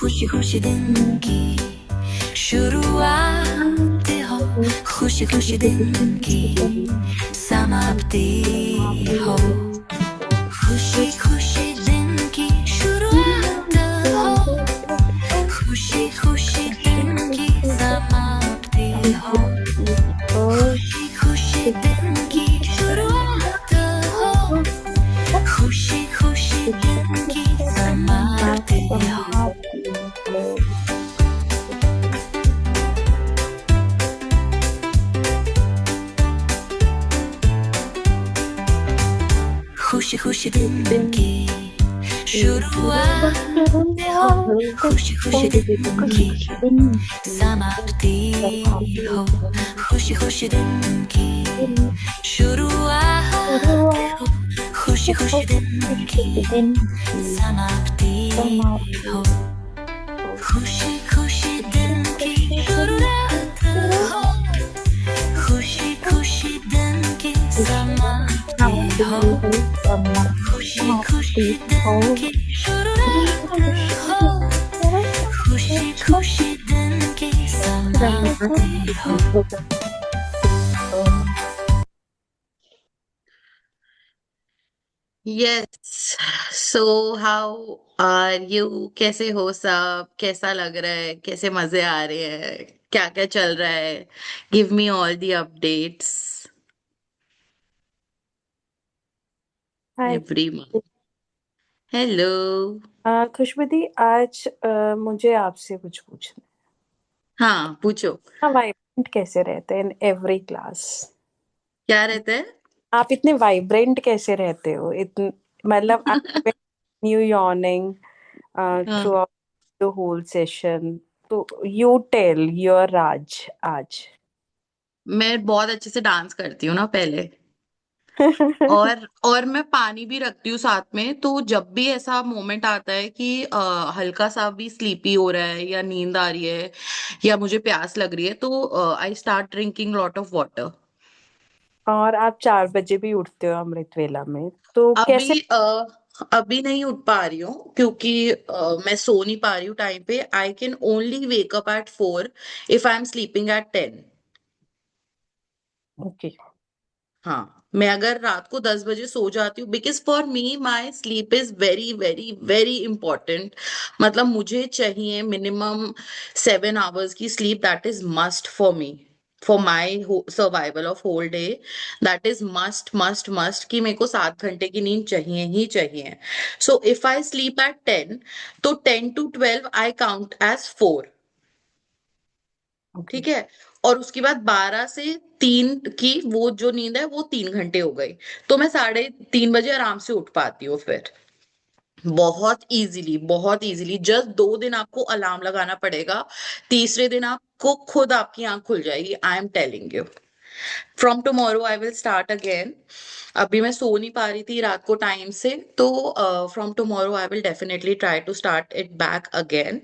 खुशी खुशी दिन की शुरुआत हो, खुशी खुशी दिन की समाप्ति हो, खुशी खुशी दिन की शुरुआत हो, खुशी खुशी दिन की समाप्ति हो, खुशी खुशी दिन की शुरुआत हो, खुशी खुशी दिन की समाप्ति हो. खुशी खुशी दिन की शुरुआत हो, खुशी खुशी दिन की समाप्ति हो, खुशी खुशी दिन की शुरुआत हो, खुशी खुशी दिन की समाप्ति हो, खुशी खुशी दिन की शुरुआत हो, खुशी खुशी दिन की समाप्ति हो, खुशी खुशी दिन की शुरुआत हो, खुशी खुशी दिन की समाप्ति हो. Yes. So how are you? कैसे हो सब? कैसा लग रहा है? कैसे मजे आ रहे हैं? क्या क्या चल रहा है? Give me all the updates hi. Every month. Hello. खुशबुदी, आज मुझे आपसे कुछ पूछना हाँ, पूछो. है. वाइब्रेंट कैसे रहते हैं इन एवरी क्लास? क्या रहता है? आप इतने वाइब्रेंट कैसे रहते हो? मतलब यू यॉर्निंग हाँ, throughout the whole session. तो यू टेल योर राज आज. मैं बहुत अच्छे से डांस करती हूँ ना पहले. और मैं पानी भी रखती हूँ साथ में, तो जब भी ऐसा मोमेंट आता है कि हल्का सा भी स्लीपी हो रहा है या नींद आ रही है या मुझे प्यास लग रही है, तो I start drinking lot of water. और आप 4 बजे भी उठते हो अमृत वेला में, तो कैसे? अभी नहीं उठ पा रही हूँ क्योंकि मैं सो नहीं पा रही हूँ टाइम पे. I can only wake up at 4 if I am sleeping at 10. Okay. हाँ, मैं अगर रात को 10 बजे सो जाती हूँ, because for me my sleep is very very very important. मतलब मुझे चाहिए मिनिमम 7 आवर्स की sleep. That is must for me, for my survival of whole day. That is must must must कि मेरे को 7 घंटे की नींद चाहिए ही चाहिए. So if I sleep at 10, तो 10 to 12 I count as 4. Okay. ठीक है. और उसके बाद 12 से 3 की वो जो नींद है वो 3 घंटे हो गई. तो मैं 3:30 बजे आराम से उठ पाती हूँ फिर. बहुत इजीली, बहुत इजीली. जस्ट 2 दिन आपको अलार्म लगाना पड़ेगा. तीसरे दिन आपको खुद आपकी आंख खुल जाएगी. I am telling you. From tomorrow I will start again. अभी मैं सो नहीं पा रही थी रात को टाइम से, तो from tomorrow I will definitely try to start it back again.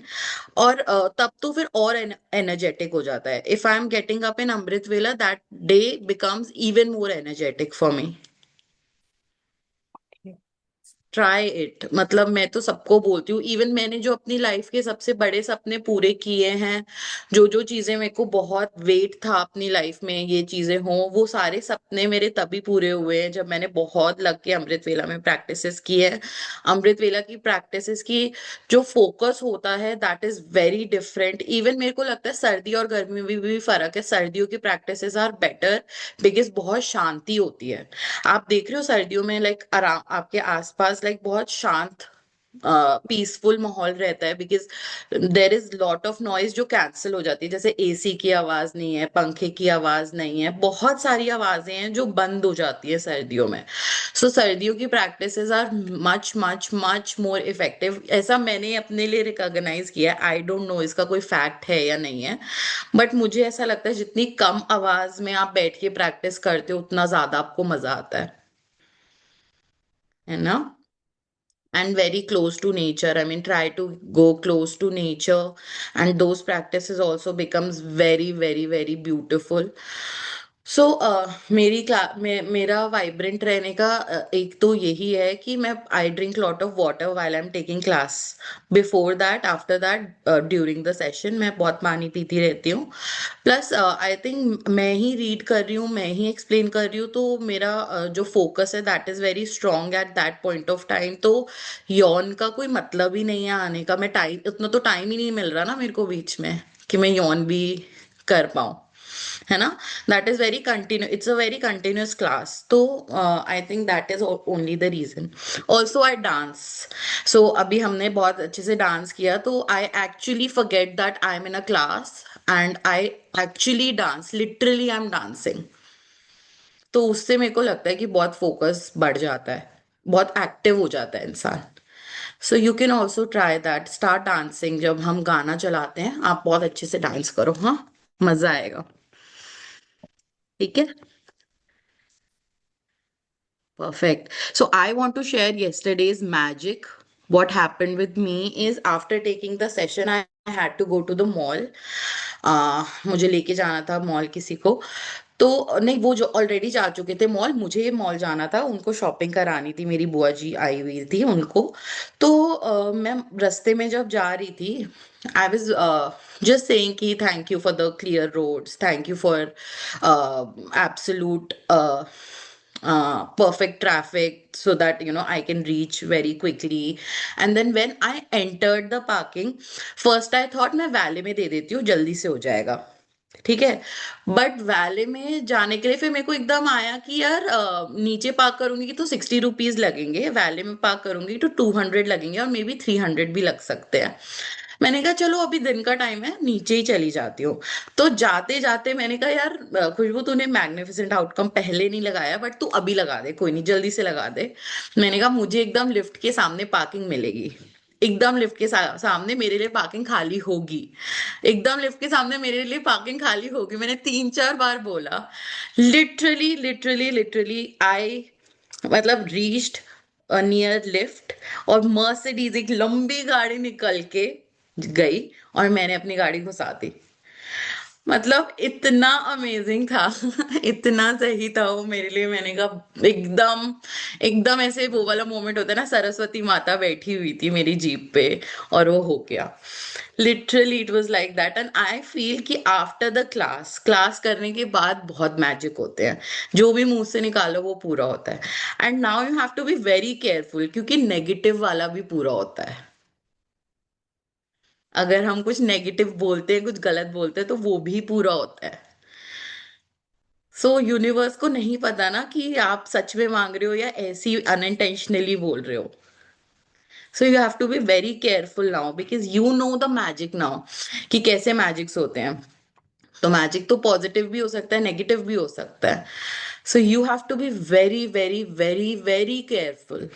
और तब तो फिर और एनर्जेटिक हो जाता है. If I am getting up in amrit vela, that day becomes even more energetic for me. Try it. मतलब मैं तो सबको बोलती हूँ. इवन मैंने जो अपनी लाइफ के सबसे बड़े सपने पूरे किए हैं, जो जो चीजें मेरे को बहुत वेट था अपनी लाइफ में ये चीजें हों, वो सारे सपने मेरे तभी पूरे हुए हैं जब मैंने बहुत लग के अमृत वेला में प्रैक्टिसेस की है. अमृत वेला की प्रैक्टिसेस की जो फोकस होता है, that is very different. Even मेरे को लगता है सर्दी और गर्मी में भी फर्क है. सर्दियों की प्रैक्टिसेस आर बेटर बिकॉज बहुत शांति होती है. आप देख रहे हो सर्दियों में लाइक आराम आपके आसपास लाइक बहुत शांत पीसफुल माहौल रहता है. Because there is lot of noise जो कैंसिल हो जाती है. जैसे एसी की आवाज नहीं है, पंखे की आवाज नहीं है, बहुत सारी आवाजें हैं जो बंद हो जाती है सर्दियों में. सो सर्दियों की practices are much much much more effective. ऐसा मैंने अपने लिए रिकॉग्नाइज किया. आई डोंट नो इसका कोई फैक्ट है या नहीं है, बट मुझे ऐसा लगता है जितनी कम आवाज में आप बैठ के प्रैक्टिस करते हो उतना ज्यादा आपको मजा आता है ना. And very close to nature. I mean, try to go close to nature, and those practices also becomes very very very beautiful. सो मेरी मेरा वाइब्रेंट रहने का एक तो यही है कि मैं I drink lot of water while I am taking class. Before that, after that, during the session मैं बहुत पानी पीती रहती हूँ। प्लस आई थिंक मैं ही रीड कर रही हूँ, मैं ही एक्सप्लेन कर रही हूँ, तो मेरा जो फोकस है that is very strong at that point of time. तो यौन का कोई मतलब ही नहीं है आने का। मैं टाइम, उतना तो टाइम ही नहीं मिल रहा ना मेरे को बीच में कि मैं यौन भी कर पाऊँ, है ना। That is very continue, it's a very continuous class. तो I think that is only the reason. Also I dance. So अभी हमने बहुत अच्छे से डांस किया, तो I actually forget that I am in a class and I actually dance, literally I am dancing. तो उससे मेरे को लगता है कि बहुत फोकस बढ़ जाता है, बहुत एक्टिव हो जाता है इंसान। So you can also try that, start dancing. जब हम गाना चलाते हैं आप बहुत अच्छे से डांस करो, हाँ, मजा आएगा। ठीक है। Perfect. So I want to share yesterday's magic. What happened with me is after taking the session, I had to go to the mall. मुझे लेके जाना था मॉल किसी को। तो नहीं, वो जो ऑलरेडी जा चुके थे मॉल, मुझे मॉल जाना था, उनको शॉपिंग करानी थी, मेरी बुआ जी आई हुई थी उनको। तो मैं रास्ते में जब जा रही थी, आई वाज जस्ट सेइंग कि thank you for the clear roads, thank you for absolute perfect traffic so that I can reach very quickly. And then when I entered the parking, first I thought मैं वैले में दे देती हूँ, जल्दी से हो जाएगा। ठीक है। बट वैले में जाने के लिए फिर मेरे को एकदम आया कि यार नीचे पार्क करूंगी तो 60 रुपीज लगेंगे, वैले में पार्क करूंगी तो 200 लगेंगे, और मे बी 300 भी लग सकते हैं। मैंने कहा चलो अभी दिन का टाइम है, नीचे ही चली जाती हूँ। तो जाते जाते मैंने कहा यार खुशबू, तूने मैग्निफिसेंट आउटकम पहले नहीं लगाया, बट तू अभी लगा दे, कोई नहीं, जल्दी से लगा दे। मैंने कहा मुझे एकदम लिफ्ट के सामने पार्किंग मिलेगी, एकदम लिफ्ट के सामने मेरे लिए पार्किंग खाली होगी, एकदम लिफ्ट के सामने मेरे लिए पार्किंग खाली होगी। मैंने 3 4 बार बोला। लिटरली लिटरली लिटरली आई, मतलब रीच्ड नियर लिफ्ट, और मर्सिडीज एक लंबी गाड़ी निकल के गई और मैंने अपनी गाड़ी घुसा दी। मतलब इतना अमेजिंग था इतना सही था वो मेरे लिए। मैंने कहा एकदम, एकदम ऐसे वो वाला मोमेंट होता है ना, सरस्वती माता बैठी हुई थी मेरी जीप पे और वो हो गया। Literally it was like that, and I feel कि आफ्टर द क्लास, क्लास करने के बाद बहुत मैजिक होते हैं, जो भी मुंह से निकालो वो पूरा होता है। And now you have to be very careful, क्योंकि नेगेटिव वाला भी पूरा होता है। अगर हम कुछ नेगेटिव बोलते हैं, कुछ गलत बोलते हैं, तो वो भी पूरा होता है। सो यूनिवर्स को नहीं पता ना कि आप सच में मांग रहे हो या ऐसी अनइंटेंशनली बोल रहे हो। So you have to be very careful now, because you know the magic now, कि कैसे मैजिक्स होते हैं। तो मैजिक तो पॉजिटिव भी हो सकता है, नेगेटिव भी हो सकता है। So you have to be very very very very careful,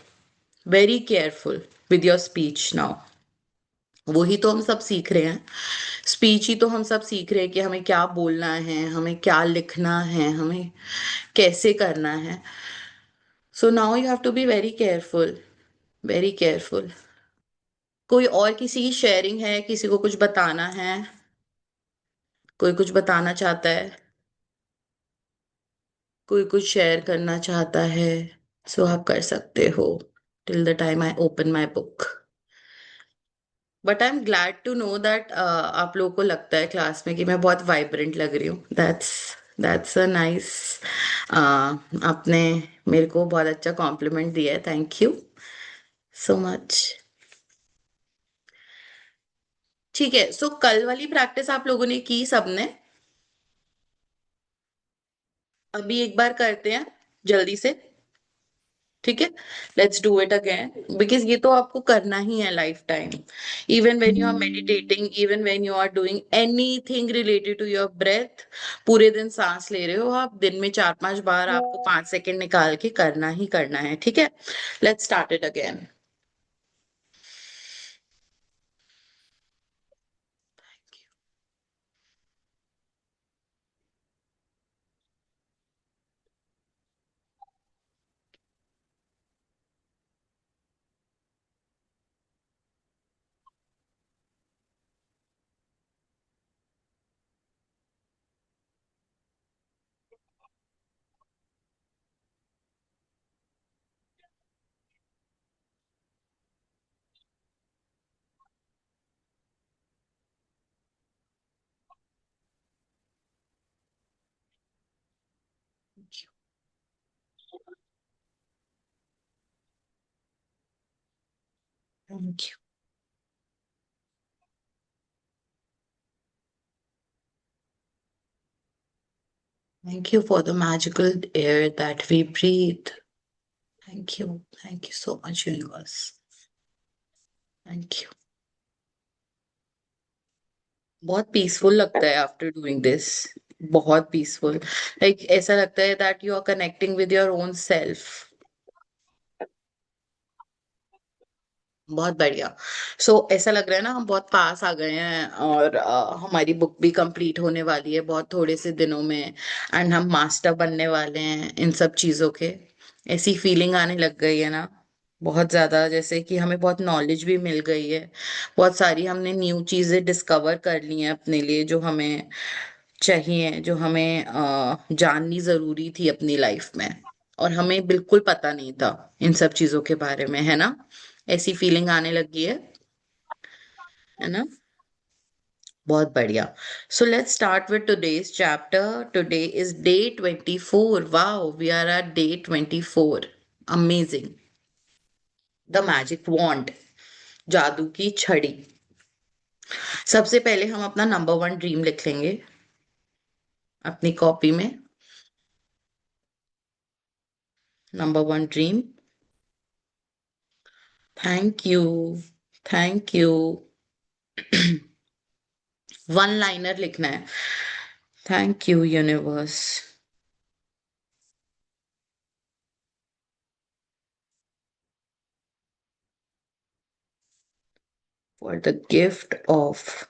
very careful with your speech now. वही तो हम सब सीख रहे हैं, स्पीच ही तो हम सब सीख रहे हैं कि हमें क्या बोलना है, हमें क्या लिखना है, हमें कैसे करना है। So now you have to be very careful, very careful. कोई और किसी की शेयरिंग है, किसी को कुछ बताना है, कोई कुछ बताना चाहता है, कोई कुछ शेयर करना चाहता है, सो आप कर सकते हो till the time I open my book. But I am glad to know that आप लोगों को लगता है क्लास में कि मैं बहुत वाइब्रेंट लग रही हूँ। That's a nice. आपने मेरे को बहुत अच्छा कॉम्प्लीमेंट दिया है, थैंक यू सो मच। ठीक है, सो कल वाली प्रैक्टिस आप लोगों ने की सबने? अभी एक बार करते हैं जल्दी से, ठीक है। Let's do it again, because ये तो आपको करना ही है lifetime. Even when you are meditating, even when you are doing anything related to your breath, पूरे दिन सांस ले रहे हो आप, दिन में 4 5 बार आपको 5 सेकंड निकाल के करना ही करना है, ठीक है। Let's start it again. Thank you. Thank you for the magical air that we breathe. Thank you. Thank you so much, universe. Thank you. बहुत पीसफुल लगता है आफ्टर डूइंग दिस. बहुत पीसफुल. लाइक ऐसा लगता है that you are connecting with your own self. बहुत बढ़िया. ऐसा लग रहा है ना हम बहुत पास आ गए हैं और हमारी बुक भी कंप्लीट होने वाली है बहुत थोड़े से दिनों में. एंड हम मास्टर बनने वाले हैं इन सब चीजों के. ऐसी फीलिंग आने लग गई है ना. बहुत ज्यादा जैसे कि हमें बहुत नॉलेज भी मिल गई है. बहुत सारी हमने न्यू चीजें डिस्कवर कर ली हैं अपने लिए जो हमें चाहिए जो हमें जाननी जरूरी थी अपनी लाइफ में. और हमें बिल्कुल पता नहीं था इन सब चीजों के बारे में है ना. ऐसी फीलिंग आने लगी है ना. बहुत बढ़िया. So let's start with today's chapter. Today is day 24. Wow we are at day 24. Amazing. The magic wand. जादू की छड़ी. सबसे पहले हम अपना नंबर वन ड्रीम लिख लेंगे अपनी कॉपी में. Number one dream. Thank you. Thank you. One liner लिखना है. Thank you universe for the gift of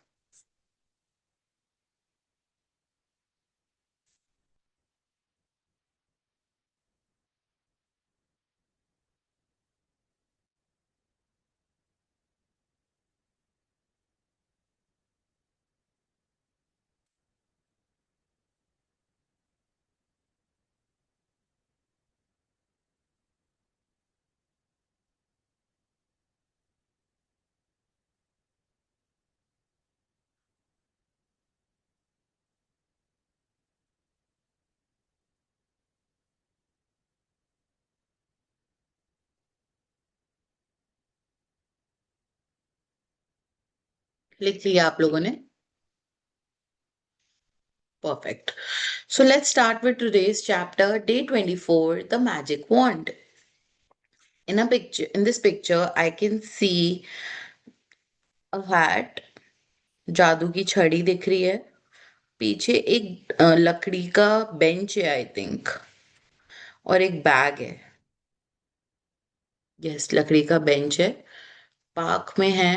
लिख लिया आप लोगों ने. Perfect. So let's start with today's chapter, day 24, the magic wand. In this picture, I can see a hat. जादू की छड़ी दिख रही है. पीछे एक लकड़ी का बेंच है आई थिंक. और एक बैग है. यस लकड़ी का बेंच है. पार्क में है.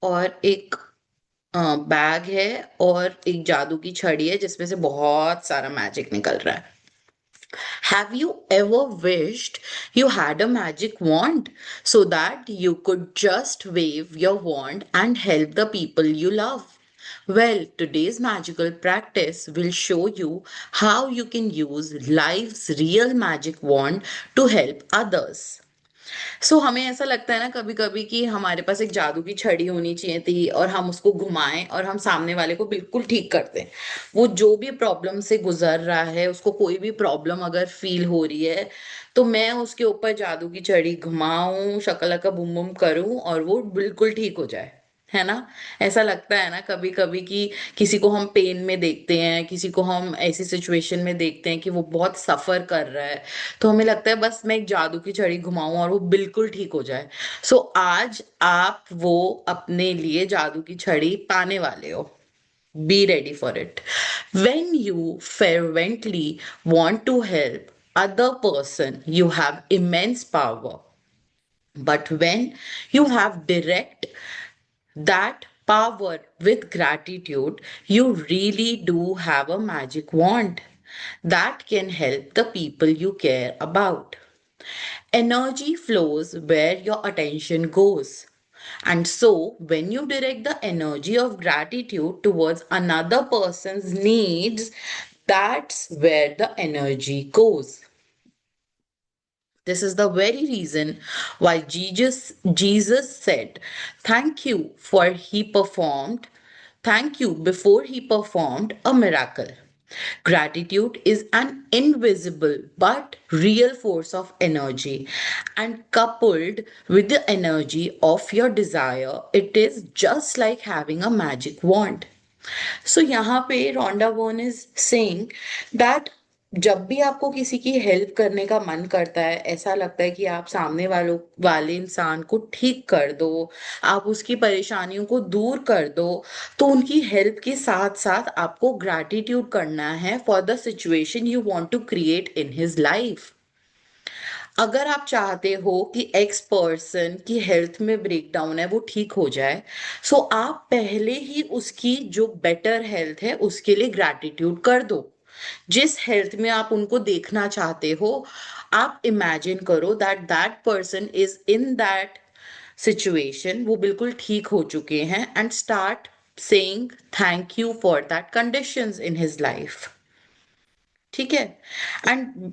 और एक बैग है और एक जादू की छड़ी है जिसमें से बहुत सारा मैजिक निकल रहा है. Have you ever wished you had a magic wand so that you could just wave your wand and help the people you love? Well, today's magical practice will show you how you can use life's real magic wand to help others. हमें ऐसा लगता है ना कभी कभी कि हमारे पास एक जादू की छड़ी होनी चाहिए थी और हम उसको घुमाएं और हम सामने वाले को बिल्कुल ठीक कर दें. वो जो भी प्रॉब्लम से गुजर रहा है उसको कोई भी प्रॉब्लम अगर फील हो रही है तो मैं उसके ऊपर जादू की छड़ी घुमाऊं शकला का बुम बुम करूं और वो बिल्कुल ठीक हो जाए. है ना. ऐसा लगता है ना कभी कभी कि किसी को हम पेन में देखते हैं किसी को हम ऐसी सिचुएशन में देखते हैं कि वो बहुत सफर कर रहा है. तो हमें लगता है बस मैं एक जादू की छड़ी घुमाऊं और वो बिल्कुल ठीक हो जाए. आज आप वो अपने लिए जादू की छड़ी पाने वाले हो. Be ready for it. When you fervently want to help other person, you have immense power. But when you have direct that power with gratitude, you really do have a magic wand that can help the people you care about. Energy flows where your attention goes. And so, when you direct the energy of gratitude towards another person's needs, that's where the energy goes. This is the very reason why Jesus said, Thank you for he performed, thank you before he performed a miracle. Gratitude is an invisible but real force of energy, and coupled with the energy of your desire, it is just like having a magic wand. So यहाँ पे Rhonda Byrne is saying that जब भी आपको किसी की help करने का मन करता है, ऐसा लगता है कि आप सामने वाले इंसान को ठीक कर दो, आप उसकी परेशानियों को दूर कर दो, तो उनकी हेल्प के साथ साथ आपको ग्रैटिट्यूड करना है for the situation you want to create in his life. अगर आप चाहते हो कि एक्स पर्सन की हेल्थ में ब्रेकडाउन है वो ठीक हो जाए, सो आप पहले ही उसकी जो बेटर हेल्थ है उसके लिए ग्रैटिट्यूड कर दो। जिस हेल्थ में आप उनको देखना चाहते हो, आप इमेजिन करो that that person is in that situation, वो बिल्कुल ठीक हो चुके हैं, and start saying thank you for that conditions in his life. ठीक है? एंड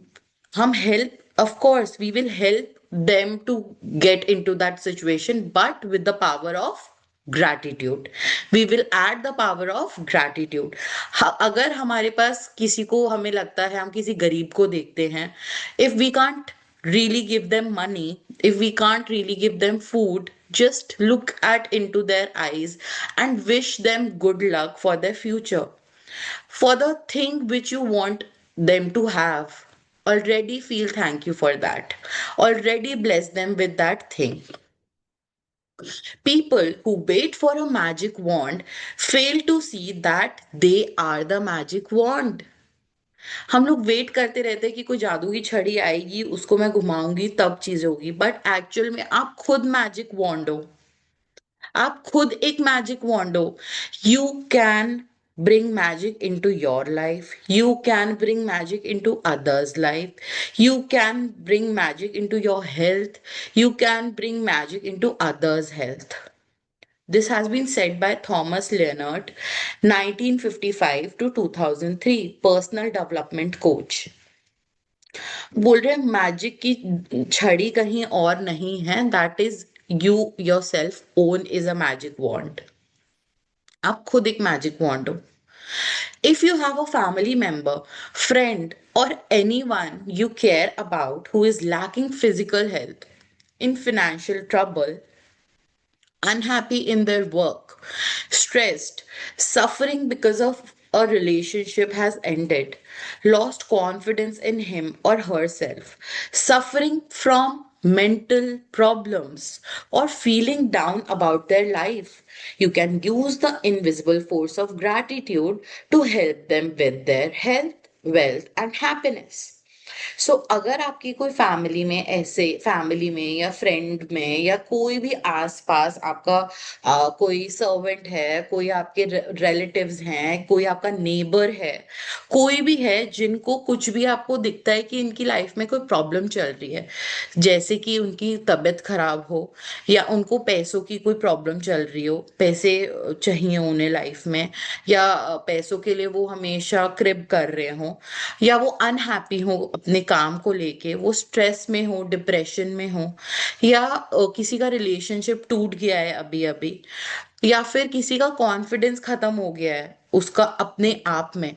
हम help, of course we will help them to get into that situation, but with the power of gratitude, we will add the power of gratitude। अगर हमारे पास किसी को, हमें लगता है हम किसी गरीब को देखते हैं, if we can't really give them money, if we can't really give them food, just look at into their eyes and wish them good luck for their future, for the thing which you want them to have. Already feel thank you for that. Already bless them with that thing. People who wait for a magic wand fail to see that they are the magic wand. हम लोग wait करते रहते हैं कि कोई जादू की छड़ी आएगी, उसको मैं घुमाऊंगी तब चीज होगी, बट एक्चुअल में आप खुद मैजिक वॉन्ड हो। आप खुद एक मैजिक वॉन्ड हो। You can bring magic into your life, you can bring magic into others life, you can bring magic into your health, you can bring magic into others health. This has been said by Thomas Leonard, 1955 to 2003, personal development coach। बोल रहे हैं magic की छड़ी कहीं और नहीं है, that is you yourself own is a magic wand. आप खुद एक मैजिक वॉन्ड हो। If you have a family member, friend, or anyone you care about who is lacking physical health, in financial trouble, unhappy in their work, stressed, suffering because of a relationship has ended, lost confidence in him or herself, suffering from mental problems, or feeling down about their life, you can use the invisible force of gratitude to help them with their health, wealth, and happiness। सो अगर आपकी कोई family में, ऐसे family में या friend में या कोई भी आसपास आपका कोई सर्वेंट है, कोई आपके रिलेटिव्स हैं, कोई आपका नेबर है, कोई भी है जिनको कुछ भी आपको दिखता है कि इनकी लाइफ में कोई प्रॉब्लम चल रही है, जैसे कि उनकी तबीयत खराब हो, या उनको पैसों की कोई प्रॉब्लम चल रही हो, पैसे चाहिए उन्हें लाइफ में, या पैसों के लिए वो हमेशा क्रिब कर रहे हो, या वो अनहैप्पी हो अपने काम को लेके, वो स्ट्रेस में हो, डिप्रेशन में हो, या किसी का रिलेशनशिप टूट गया है अभी अभी, या फिर किसी का कॉन्फिडेंस खत्म हो गया है उसका अपने आप में,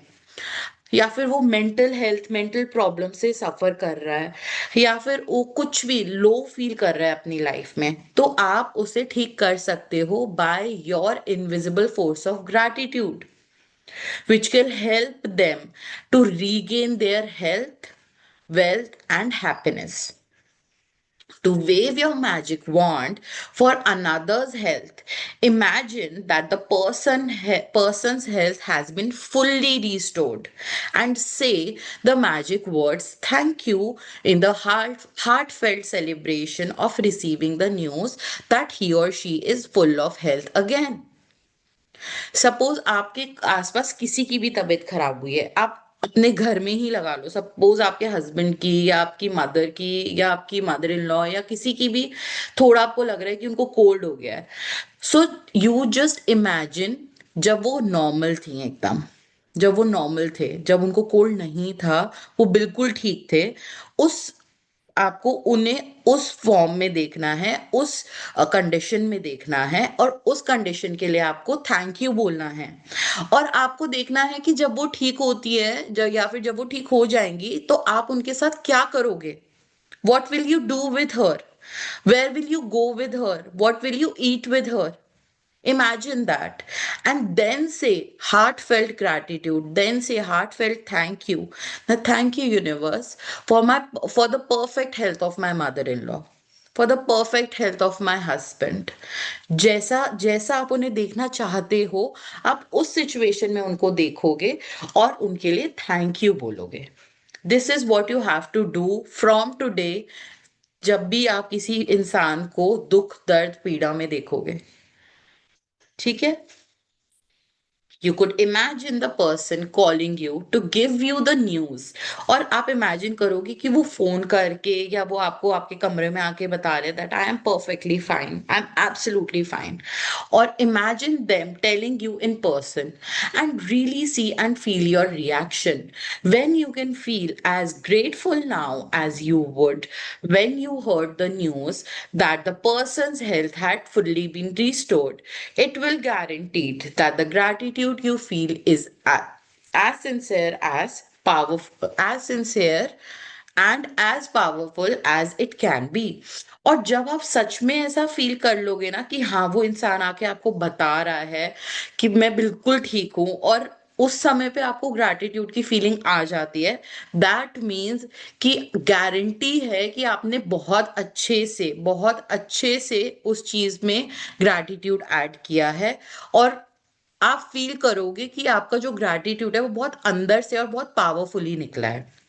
या फिर वो मेंटल हेल्थ, मेंटल प्रॉब्लम से सफर कर रहा है, या फिर वो कुछ भी लो फील कर रहा है अपनी लाइफ में, तो आप उसे ठीक कर सकते हो by your invisible force of gratitude, which will help them to regain their health, wealth, and happiness. To wave your magic wand for another's health, imagine that the person's health has been fully restored, and say the magic words thank you in the heartfelt celebration of receiving the news that he or she is full of health again। Suppose आपके आसपास किसी की भी तबीयत खराब हुई है, आप अपने घर में ही लगा लो, सपोज आपके हस्बैंड की या आपकी मदर की या आपकी मदर इन लॉ या किसी की भी थोड़ा आपको लग रहा है कि उनको कोल्ड हो गया है, सो यू जस्ट इमेजिन जब वो नॉर्मल थी एकदम, जब वो नॉर्मल थे, जब उनको कोल्ड नहीं था, वो बिल्कुल ठीक थे, उस आपको उन्हें उस फॉर्म में देखना है, उस कंडीशन में देखना है, और उस कंडीशन के लिए आपको थैंक यू बोलना है। और आपको देखना है कि जब वो ठीक होती है, या फिर जब वो ठीक हो जाएंगी, तो आप उनके साथ क्या करोगे। What will you do with her? Where will you go with her? What will you eat with her? Imagine that. And then say heartfelt gratitude. Then say heartfelt thank you. Now, thank you, universe, for the perfect health of my mother-in-law. For the perfect health of my husband. जैसा जैसा आप उन्हें देखना चाहते हो, आप उस situation में उनको देखोगे और उनके लिए थैंक यू बोलोगे। This is what you have to do from today. जब भी आप किसी इंसान को दुख दर्द पीड़ा में देखोगे, ठीक है। You could imagine the person calling you to give you the news। और आप इमेजिन करोगे कि वो फोन करके या वो आपको आपके कमरे में आके बता रहे that I am perfectly fine, I am absolutely fine. और imagine them telling you in person and really see and feel your reaction when you can feel as grateful now as you would when you heard the news that the person's health had fully been restored. It will guarantee that the gratitude you feel is as sincere as powerful, as sincere and as powerful as it can be। और जब आप सच में ऐसा feel कर लोगे ना कि हाँ वो इंसान आके आपको बता रहा है कि मैं बिल्कुल ठीक हूं, और उस समय पे आपको ग्रैटिट्यूड की फीलिंग आ जाती है, दैट मीन्स कि गारंटी है कि आपने बहुत अच्छे से उस चीज में ग्रैटिट्यूड ऐड किया है। और आप फील करोगे कि आपका जो ग्रैटिट्यूड है वो बहुत अंदर से और बहुत पावरफुली निकला है।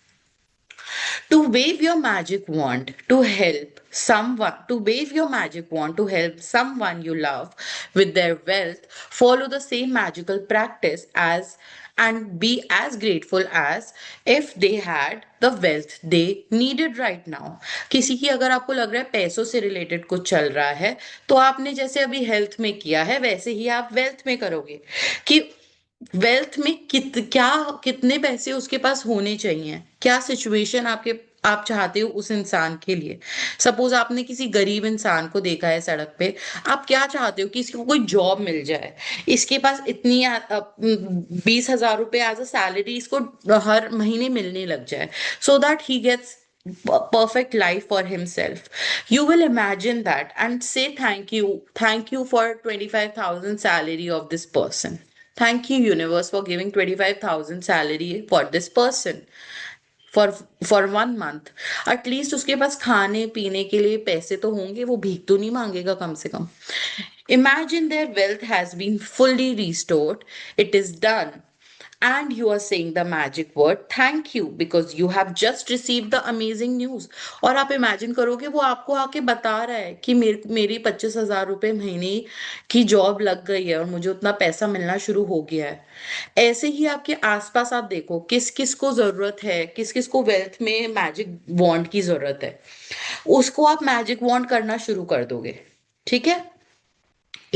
To wave your magic wand to help someone, to wave your magic wand to help someone you love with their wealth, follow the same magical practice as and be as grateful as if they had the wealth they needed right now। किसी की अगर आपको लग रहा है पैसों से related कुछ चल रहा है, तो आपने जैसे अभी हेल्थ में किया है वैसे ही आप वेल्थ में करोगे कि वेल्थ में कितने पैसे उसके पास होने चाहिए, क्या सिचुएशन आप चाहते हो उस इंसान के लिए। सपोज आपने किसी गरीब इंसान को देखा है सड़क पे, आप क्या चाहते हो कि इसको कोई जॉब मिल जाए, इसके पास इतनी 20,000 रुपए एज अ सैलरी इसको हर महीने मिलने लग जाए, so that he gets perfect life for himself। You will imagine that and say thank you for 25,000 salary of this person। Thank you, universe, for giving 25,000 salary for this person for for 1 month. At least उसके पास खाने पीने के लिए पैसे तो होंगे, वो भीख तो नहीं मांगेगा कम से कम। Imagine their wealth has been fully restored, it is done, and you are saying the magic word thank you because you have just received the amazing news। और आप इमेजिन करोगे वो आपको आके बता रहा है कि मेरी 25,000 रुपए महीने की जॉब लग गई है और मुझे उतना पैसा मिलना शुरू हो गया है। ऐसे ही आपके आसपास आप देखो किस किस को जरूरत है, किस किस को वेल्थ में मैजिक वॉन्ड की जरूरत है, उसको आप मैजिक वॉन्ड करना शुरू कर दोगे, ठीक है।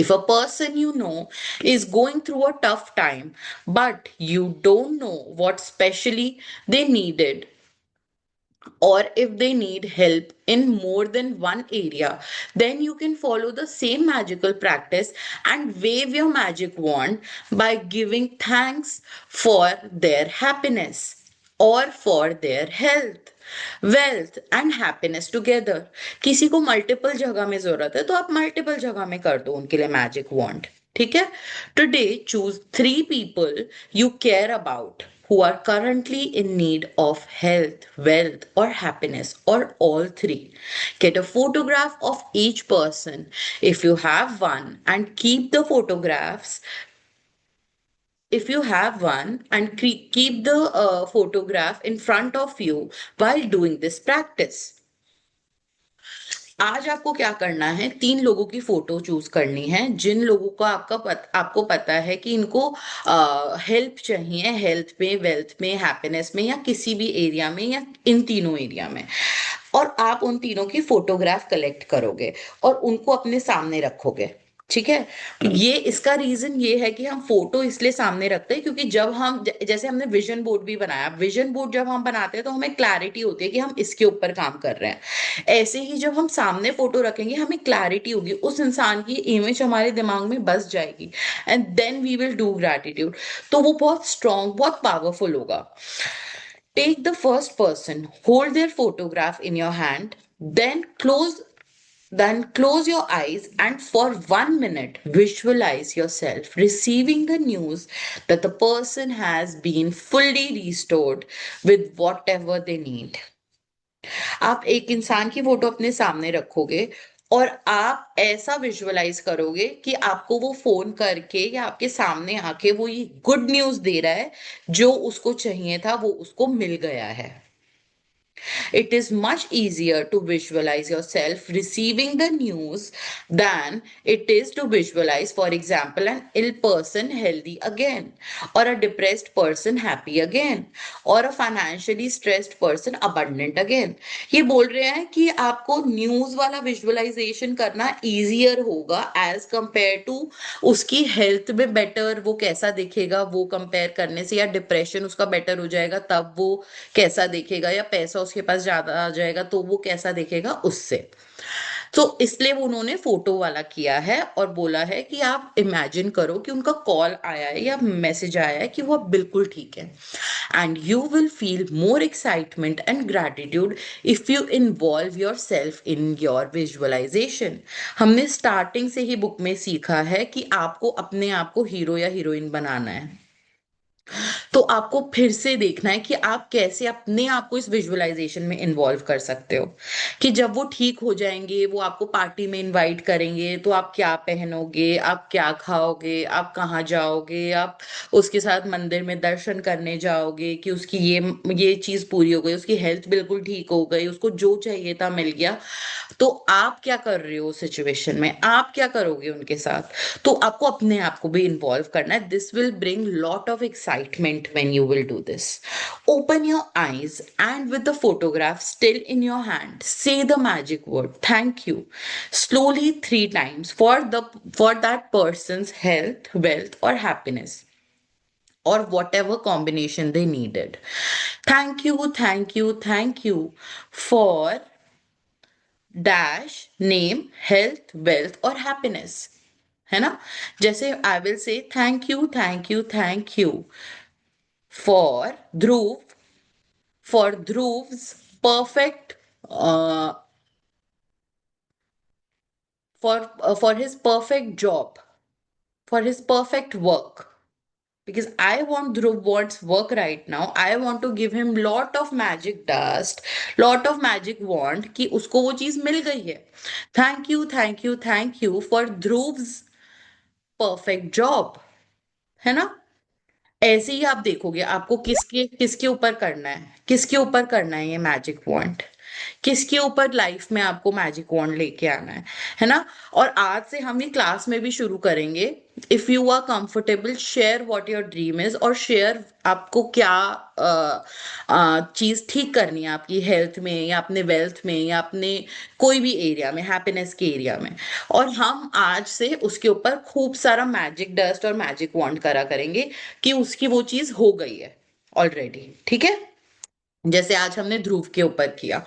If a person you know is going through a tough time, but you don't know what specially they needed, or if they need help in more than one area, then you can follow the same magical practice and wave your magic wand by giving thanks for their happiness or for their health, wealth and happiness together. किसी को multiple जगह में जरूरत है तो आप multiple जगह में कर दो उनके लिए मैजिक वॉन्ड, ठीक है। Today choose 3 people you care about who are currently in need of health, wealth, or happiness, or all three। Get a photograph of each person if you have one, and keep the photographs if you have one, and keep the photograph in front of you while doing this practice। आज आपको क्या करना है, 3 लोगों की photo choose करनी है जिन लोगों को आपको पता है कि इनको हेल्प चाहिए, हेल्थ में, वेल्थ में, हैप्पीनेस में, या किसी भी एरिया में, या इन तीनों एरिया में। और आप उन तीनों की फोटोग्राफ कलेक्ट करोगे और उनको अपने सामने रखोगे। ठीक है। ये इसका रीजन ये है कि हम फोटो इसलिए सामने रखते हैं क्योंकि जब हम जैसे हमने विजन बोर्ड भी बनाया, विजन बोर्ड जब हम बनाते हैं तो हमें क्लैरिटी होती है कि हम इसके ऊपर काम कर रहे हैं। ऐसे ही जब हम सामने फोटो रखेंगे हमें क्लैरिटी होगी, उस इंसान की इमेज हमारे दिमाग में बस जाएगी, and then we will do gratitude. तो वो बहुत स्ट्रांग, बहुत पावरफुल होगा। Take the first person, hold their photograph in your hand, then close your eyes and for 1 minute visualize yourself receiving the news that the person has been fully restored with whatever they need. आप एक इंसान की photo अपने सामने रखोगे और आप ऐसा विजुअलाइज करोगे कि आपको वो फोन करके या आपके सामने आके वो ये गुड न्यूज दे रहा है, जो उसको चाहिए था वो उसको मिल गया है। It is much easier to visualize yourself receiving the news than it is to visualize, for example, an ill person healthy again, or a depressed person happy again, or a financially stressed person abundant again. ये बोल रहे हैं कि आपको news वाला visualisation करना easier होगा as compare to उसकी हेल्थ में बेटर वो कैसा दिखेगा वो कंपेयर करने से, या डिप्रेशन उसका बेटर हो जाएगा तब वो कैसा देखेगा, या पैसा उसके पास ज्यादा आ जाएगा तो वो कैसा देखेगा उससे। तो इसलिए वो उन्होंने फोटो वाला किया है और बोला है कि आप इमेजिन करो कि उनका कॉल आया है या मैसेज आया है कि वो अब बिल्कुल ठीक है, and you will feel more excitement and gratitude if you involve yourself in your visualisation. हमने स्टार्टिंग से ही बुक में सीखा है कि आपको अपने आप को हीरो या हीरोइन बनाना है। तो आपको फिर से देखना है कि आप कैसे अपने आप को इस विजुअलाइजेशन में इन्वॉल्व कर सकते हो, कि जब वो ठीक हो जाएंगे, वो आपको पार्टी में इनवाइट करेंगे, तो आप क्या पहनोगे, आप क्या खाओगे, आप कहाँ जाओगे, आप उसके साथ मंदिर में दर्शन करने जाओगे कि उसकी ये चीज पूरी हो गई, उसकी हेल्थ बिल्कुल ठीक हो गई, उसको जो चाहिए था मिल गया। तो आप क्या कर रहे हो सिचुएशन में, आप क्या करोगे उनके साथ, तो आपको अपने आप को भी इन्वॉल्व करना है। This will bring lot of excitement when you will do this. Open your eyes and with the photograph still in your hand say the magic word thank you slowly 3 times for that person's health, wealth or happiness, or whatever combination they needed. Thank you, thank you, thank you for dash name health, wealth or happiness, है ना। जैसे I will say thank you, thank you, thank you for Dhruv, for Dhruv's perfect for his perfect job, for his perfect work, because I want Dhruv wants work right now. I want to give him lot of magic dust, lot of magic wand कि उसको वो चीज मिल गई है। Thank you, thank you, thank you for Dhruv's perfect job, है ना। ऐसे ही आप देखोगे आपको किसके किसके ऊपर करना है, किसके ऊपर करना है ये मैजिक वॉन्ड, किसके ऊपर लाइफ में आपको मैजिक वॉन्ड लेके आना है ना। और आज से हम ये क्लास में भी शुरू करेंगे। If you are comfortable share what your dream is, और शेयर आपको क्या चीज ठीक करनी है आपकी हेल्थ में या अपने वेल्थ में या अपने कोई भी एरिया में, हैप्पीनेस के एरिया में। और हम आज से उसके ऊपर खूब सारा मैजिक डस्ट और मैजिक वॉन्ड करा करेंगे कि उसकी वो चीज हो गई है ऑलरेडी, ठीक है। जैसे आज हमने ध्रुव के ऊपर किया,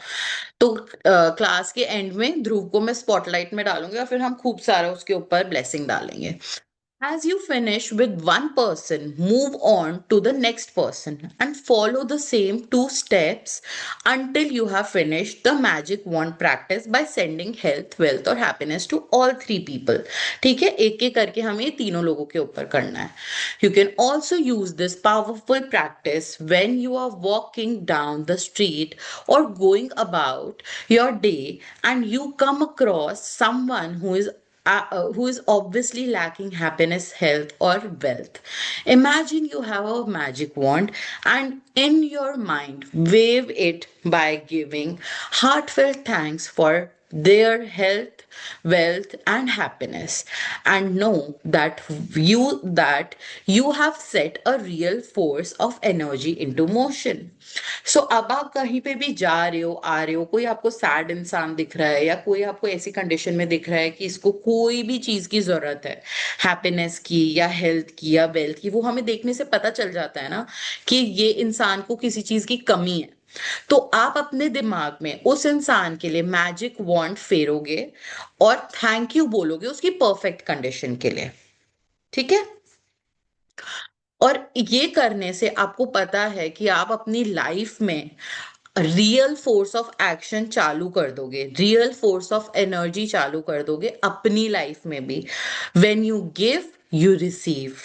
तो क्लास के एंड में ध्रुव को मैं स्पॉटलाइट में डालूंगी और फिर हम खूब सारा उसके ऊपर ब्लेसिंग डालेंगे। As you finish with one person, move on to the next person and follow the same 2 steps until you have finished the magic wand practice by sending health, wealth और happiness to all 3 people. ठीक है, एक एक करके हमें ये तीनों लोगों के ऊपर करना है। You can also use this powerful practice when you are walking down the street or going about your day and you come across someone who is obviously lacking happiness, health, or wealth. Imagine you have a magic wand and in your mind wave it by giving heartfelt thanks for their health, wealth, and happiness, and know that you have set a real force of energy into motion. So अब आप कहीं पे भी जा रहे हो, आ रहे हो, कोई आपको सैड इंसान दिख रहा है या कोई आपको ऐसी कंडीशन में दिख रहा है कि इसको कोई भी चीज की जरूरत है, हैप्पीनेस की या हेल्थ की या वेल्थ की, वो हमें देखने से पता चल जाता है ना कि ये इंसान को किसी चीज की कमी है। तो आप अपने दिमाग में उस इंसान के लिए मैजिक वॉन्ड फेरोगे और थैंक यू बोलोगे उसकी परफेक्ट कंडीशन के लिए। ठीक है। और ये करने से आपको पता है कि आप अपनी लाइफ में रियल फोर्स ऑफ एक्शन चालू कर दोगे, रियल फोर्स ऑफ एनर्जी चालू कर दोगे अपनी लाइफ में भी। When you give you receive,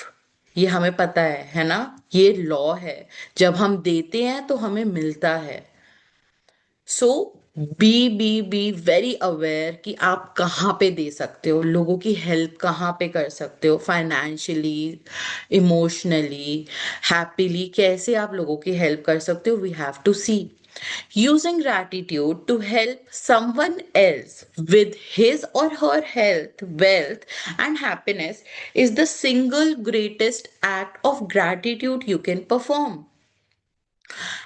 ये हमें पता है ना, ये लॉ है। जब हम देते हैं तो हमें मिलता है। सो बी वेरी अवेयर कि आप कहाँ पे दे सकते हो, लोगों की हेल्प कहाँ पे कर सकते हो, फाइनेंशियली, इमोशनली, हैप्पीली, कैसे आप लोगों की हेल्प कर सकते हो। We have to see using gratitude to help someone else with his or her health, wealth, and happiness is the single greatest act of gratitude you can perform.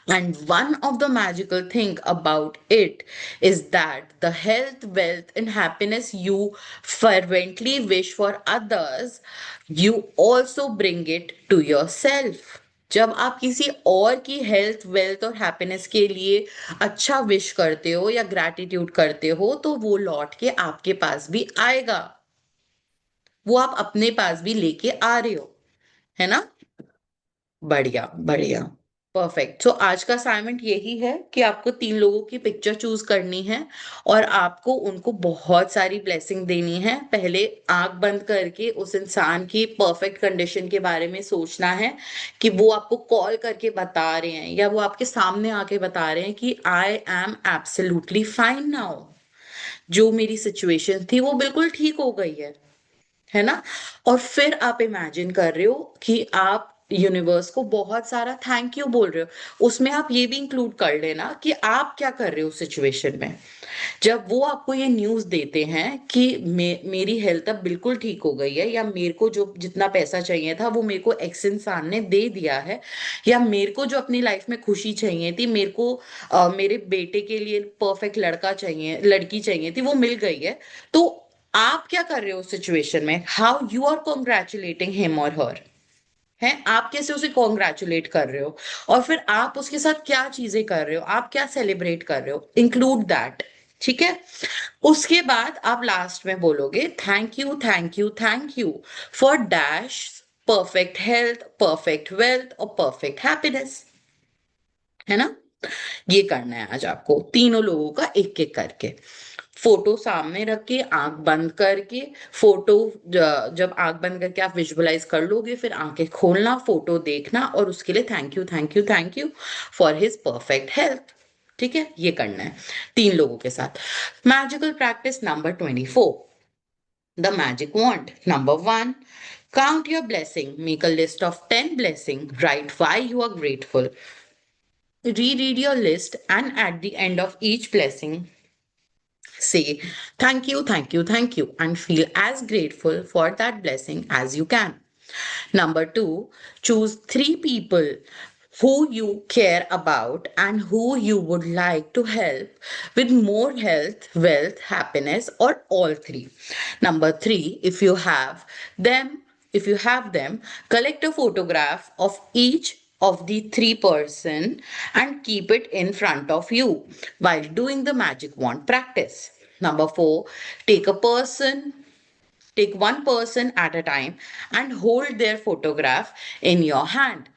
And one of the magical thing about it is that the health, wealth, and happiness you fervently wish for others, you also bring it to yourself. जब आप किसी और की health, wealth और happiness के लिए अच्छा wish करते हो या ग्रैटिट्यूड करते हो, तो वो लौट के आपके पास भी आएगा। वो आप अपने पास भी लेके आ रहे हो, है ना। बढ़िया बढ़िया, परफेक्ट। सो आज का असाइनमेंट यही है कि आपको 3 लोगों की पिक्चर चूज करनी है और आपको उनको बहुत सारी ब्लेसिंग देनी है। पहले आंख बंद करके उस इंसान की परफेक्ट कंडीशन के बारे में सोचना है कि वो आपको कॉल करके बता रहे हैं या वो आपके सामने आके बता रहे हैं कि आई एम एब्सोल्युटली फाइन नाउ, जो मेरी सिचुएशन थी वो बिल्कुल ठीक हो गई है ना। और फिर आप इमेजिन कर रहे हो कि आप यूनिवर्स को बहुत सारा थैंक यू बोल रहे हो। उसमें आप ये भी इंक्लूड कर लेना कि आप क्या कर रहे हो सिचुएशन में। जब वो आपको ये न्यूज देते हैं कि मेरी हेल्थ अब बिल्कुल ठीक हो गई है, या मेरे को जो जितना पैसा चाहिए था वो मेरे को एक्स इंसान ने दे दिया है, या मेरे को जो अपनी लाइफ में खुशी चाहिए थी, मेरे को मेरे बेटे के लिए परफेक्ट लड़का चाहिए, लड़की चाहिए थी, वो मिल गई है। तो आप क्या कर रहे हो उस सिचुएशन में? How you are congratulating him और हर, है आप कैसे उसे कॉन्ग्रेचुलेट कर रहे हो, और फिर आप उसके साथ क्या चीजें कर रहे हो, आप क्या सेलिब्रेट कर रहे हो, इंक्लूड दैट। ठीक है। उसके बाद आप लास्ट में बोलोगे thank you thank you thank you for dash perfect health, perfect wealth और परफेक्ट हैप्पीनेस, है ना। ये करना है आज आपको 3 लोगों का एक एक करके। फोटो सामने रख के आंख बंद करके, फोटो जब आंख बंद करके आप विजुअलाइज कर लोगे, फिर आंखें खोलना, फोटो देखना और उसके लिए thank you thank you thank you for his perfect health. ठीक है, ये करना है 3 लोगों के साथ। Magical practice number 24, the magic wand. Number 1, count your blessing, make a list of 10 blessing, write why you are grateful, reread your list, and at the end of each blessing say thank you, thank you, thank you, and feel as grateful for that blessing as you can. Number 2, choose 3 people who you care about and who you would like to help with more health, wealth, happiness, or all three. Number 3, if you have them, collect a photograph of each of the 3 person and keep it in front of you while doing the magic wand practice. Number 4, take a person take one person at a time and hold their photograph in your hand.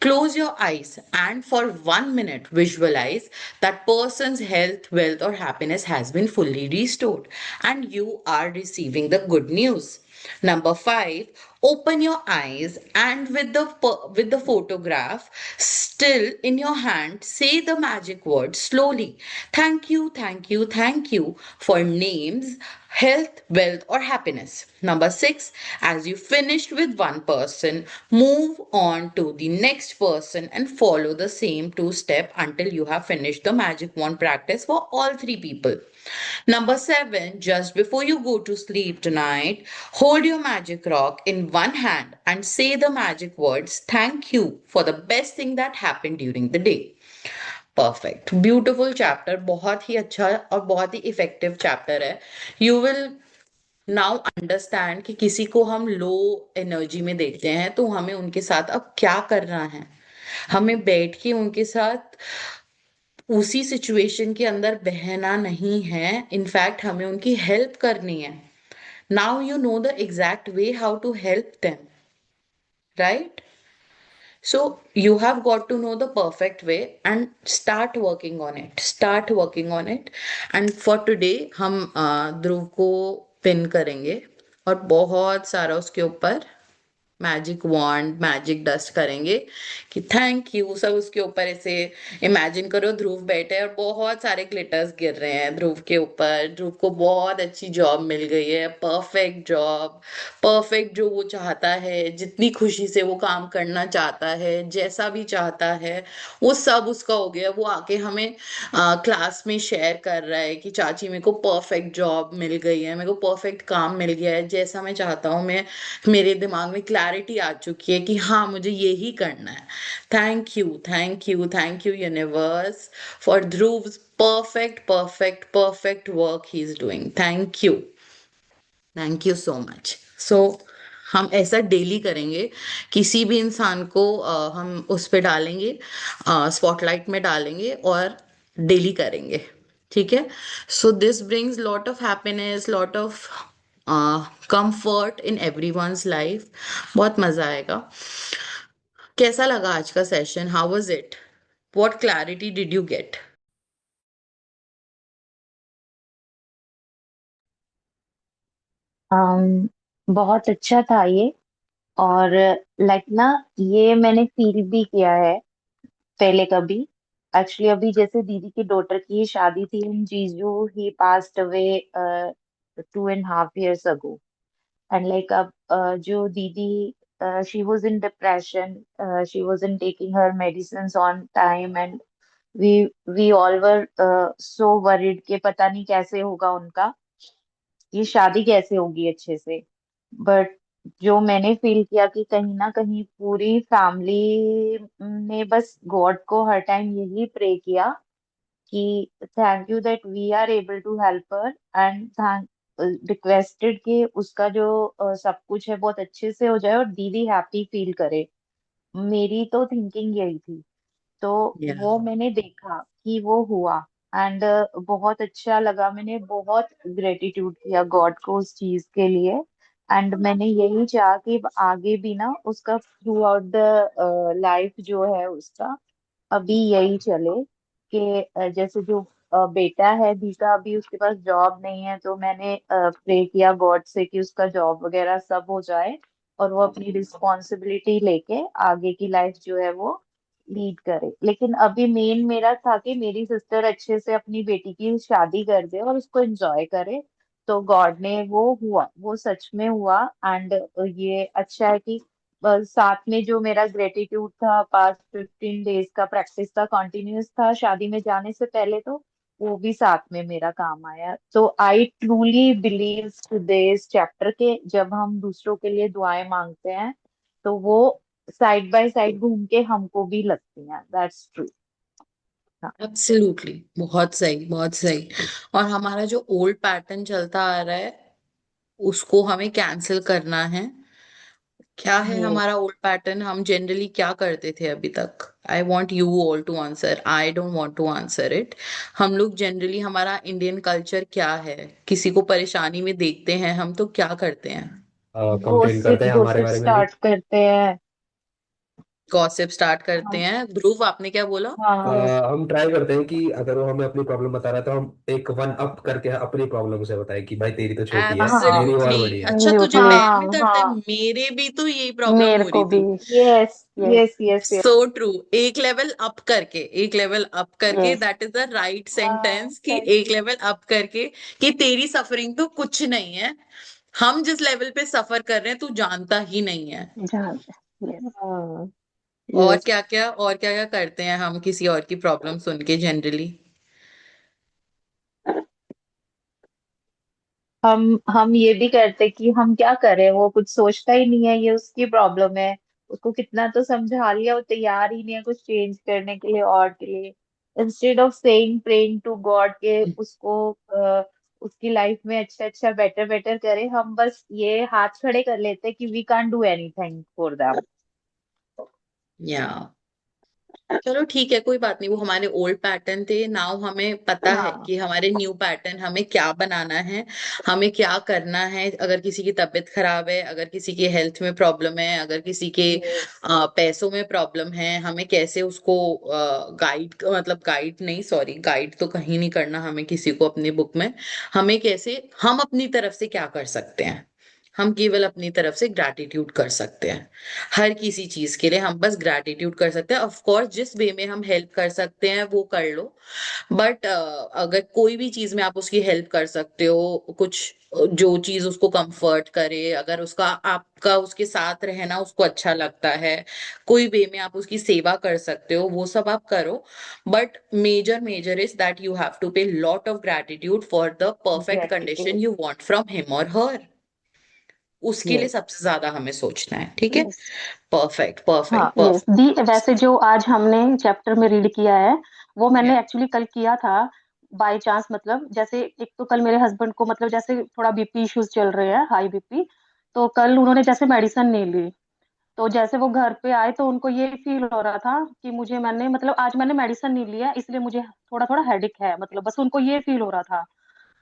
Close your eyes and for 1 minute visualize that person's health, wealth, or happiness has been fully restored and you are receiving the good news. Number 5, open your eyes and with the photograph still in your hand, say the magic word slowly. Thank you, thank you, thank you for names, health, wealth, or happiness. Number six, as you finished with one person, move on to the next person and follow the same two-step until you have finished the magic wand practice for all three people. Number seven, just before you go to sleep tonight, hold your magic rock in one hand and say the magic words, thank you for the best thing that happened during the day. Perfect beautiful chapter, बहुत ही अच्छा और बहुत ही effective chapter है. You will now understand कि किसी को हम low energy में देखते हैं तो हमें उनके साथ अब क्या करना है. हमें बैठ के उनके साथ उसी सिचुएशन के अंदर बहना नहीं है, इनफैक्ट हमें उनकी हेल्प करनी है. Now you know the exact way how to help them, right? So you have got to know the perfect way and start working on it. Start working on it. And for today हम ध्रुव को pin करेंगे और बहुत सारा उसके ऊपर magic wand magic dust करेंगे कि थैंक यू सब उसके ऊपर. ऐसे इमेजिन करो ध्रुव बैठे और बहुत सारे ग्लिटर्स गिर रहे हैं ध्रुव के ऊपर. ध्रुव को बहुत अच्छी जॉब मिल गई है, परफेक्ट जॉब, परफेक्ट जो वो चाहता है, जितनी खुशी से वो काम करना चाहता है, जैसा भी चाहता है, वो सब उसका हो गया. वो आके हमें क्लास में शेयर कर रहा है कि चाची मेरे को परफेक्ट जॉब मिल गई है, मेरे को परफेक्ट काम मिल गया है, जैसा मैं चाहता हूँ. मैं मेरे दिमाग में क्लैरिटी आ चुकी है कि हाँ मुझे यही करना है. Thank you, thank you, thank you universe for Dhruv's perfect work he is doing. Thank you so much. So हम ऐसा डेली करेंगे. किसी भी इंसान को हम उस पे डालेंगे, स्पॉटलाइट में डालेंगे और डेली करेंगे. ठीक है? So this brings lot of happiness, lot of comfort in everyone's life. बहुत मजा आएगा. कैसा लगा आज का session? How was it? What clarity did you get? बहुत अच्छा था ये। और लाइक ना, ये मैंने फील भी किया है पहले कभी। एक्चुअली अभी जैसे दीदी की डॉटर की शादी थी इन जीजू, ही पास्ड अवे 2.5 years अगो। एंड लाइक अब जो दीदी, she was in depression, she was in taking her medicine on time, and we we all were so worried के पता नहीं कैसे होगा उनका, ये शादी कैसे होगी अच्छे से। बट जो मैंने फील किया कि कहीं ना कहीं पूरी फैमिली ने बस गॉड को हर टाइम यही प्रे किया कि thank you that we are able to help her, and thank requested कि उसका जो सब कुछ है बहुत अच्छे से हो जाए और दीदी हैप्पी फील करे। मेरी तो थिंकिंग यही थी। तो या, वो मैंने देखा कि वो हुआ, एंड बहुत अच्छा लगा। मैंने बहुत ग्रेटिट्यूड किया गॉड को उस चीज के लिए। एंड मैंने यही चाहा कि आगे भी ना उसका थ्रू आउट द लाइफ जो है उसका अभी यही चले कि जैसे जो बेटा है दी का, अभी उसके पास जॉब नहीं है, तो मैंने प्रे किया गॉड से कि उसका जॉब वगैरह सब हो जाए और वो अपनी रिस्पॉन्सिबिलिटी लेके आगे की लाइफ जो है वो लीड करे। लेकिन अभी मेन मेरा था कि मेरी सिस्टर अच्छे से अपनी बेटी की शादी कर दे और उसको एंजॉय करे। तो गॉड ने वो हुआ, वो सच में हुआ। एंड ये अच्छा है कि साथ में जो मेरा ग्रेटिट्यूड था, पास्ट 15 डेज का प्रैक्टिस था, कॉन्टिन्यूस था शादी में जाने से पहले, तो वो भी साथ में मेरा काम आया। तो I truly believe today's chapter के, जब हम दूसरों के लिए दुआएं मांगते हैं तो वो साइड बाय साइड घूम के हमको भी लगती हैं। That's true. हाँ। एब्सोल्युटली, बहुत सही, बहुत सही. और हमारा जो ओल्ड पैटर्न चलता आ रहा है उसको हमें कैंसिल करना है. क्या है ये हमारा ओल्ड पैटर्न? हम जनरली क्या करते थे अभी तक? I want you all to answer, I don't want to answer it. हम लोग जनरली, हमारा इंडियन कल्चर क्या है? किसी को परेशानी में देखते हैं हम तो क्या करते हैं? कंप्लेन करते गॉसिप हैं हमारे गॉसिप बारे में भी। स्टार्ट करते हैं। गॉसिप स्टार्ट करते हाँ हैं। ध्रुव, आपने क्या बोला? हाँ हम ट्राई करते हैं कि अगर वो हमें अपनी प्रॉब्लम बता रहा है तो हम एक वन अप करके अपनी प्रॉब्लम उसे बताएं कि भाई तेरी तो छोटी है, हाँ मेरी और एब्सोल्युटली। बड़ी है। अच्छा, तुझे एब्सोल्युटली। पैर में हाँ दर्द है? हाँ। मेरे भी तो यही प्रॉब्लम मेरे हो को रही भी। थी। Yes yes. Yes yes yes. So true. एक लेवल अप करके, एक लेवल अप करके, yes. That is the right हाँ सेंटेंस, कि सही। एक लेवल अप करके, कि तेरी सफरिंग तो कुछ नहीं है। हम जिस लेवल पे सफर कर रहे हैं तू जानता ही नहीं है। जहाँ। यस। हाँ और यस। क्या क्या, और क्या क्या करते हैं हम किसी और की प्रॉब्लम सुन के जनरली? हम ये भी करते कि हम क्या करें, वो कुछ सोचता ही नहीं है, ये उसकी प्रॉब्लम है। उसको कितना तो समझा लिया, वो तैयार ही नहीं है कुछ चेंज करने के लिए और के लिए। Instead of saying praying to God के उसको उसकी लाइफ में अच्छा अच्छा बेटर बेटर करे, हम बस ये हाथ खड़े कर लेते कि we can't do anything for them. या चलो ठीक है, कोई बात नहीं, वो हमारे ओल्ड पैटर्न थे। नाउ हमें पता है हाँ कि हमारे न्यू पैटर्न हमें क्या बनाना है, हमें क्या करना है। अगर किसी की तबीयत खराब है, अगर किसी के हेल्थ में प्रॉब्लम है, अगर किसी के यस पैसों में प्रॉब्लम है, हमें कैसे उसको गाइड, मतलब गाइड नहीं, सॉरी, गाइड तो कहीं नहीं करना हमें किसी को अपनी बुक में। हमें कैसे, हम अपनी तरफ से क्या कर सकते हैं? हम केवल अपनी तरफ से ग्रैटिट्यूड कर सकते हैं। हर किसी चीज के लिए हम बस ग्रैटिट्यूड कर सकते हैं। ऑफ कोर्स जिस वे में हम हेल्प कर सकते हैं वो कर लो। बट अगर कोई भी चीज में आप उसकी हेल्प कर सकते हो, कुछ जो चीज उसको कंफर्ट करे, अगर उसका आपका उसके साथ रहना उसको अच्छा लगता है, कोई वे में आप उसकी सेवा कर सकते हो, वो सब आप करो। But major major is that you have to pay lot of gratitude for the perfect condition gratitude. You want from him और हर। उसके लिए यस। सबसे ज्यादा हमें सोचना है, ठीक है? यस। परफेक्ट हाँ। Perfect yes perfect. दी, वैसे जो आज हमने चैप्टर में रीड किया है वो Yeah. मैंने एक्चुअली कल किया था बाय चांस। मतलब जैसे एक तो कल मेरे हस्बैंड को मतलब जैसे थोड़ा बीपी इश्यूज चल रहे हैं, हाई बीपी। तो कल उन्होंने जैसे मेडिसिन नहीं ली, तो जैसे वो घर पे आए तो उनको ये फील हो रहा था कि मुझे मैंने मतलब आज मैंने मेडिसिन नहीं लिया इसलिए मुझे थोड़ा थोड़ा हेडेक है, मतलब बस उनको ये फील हो रहा था।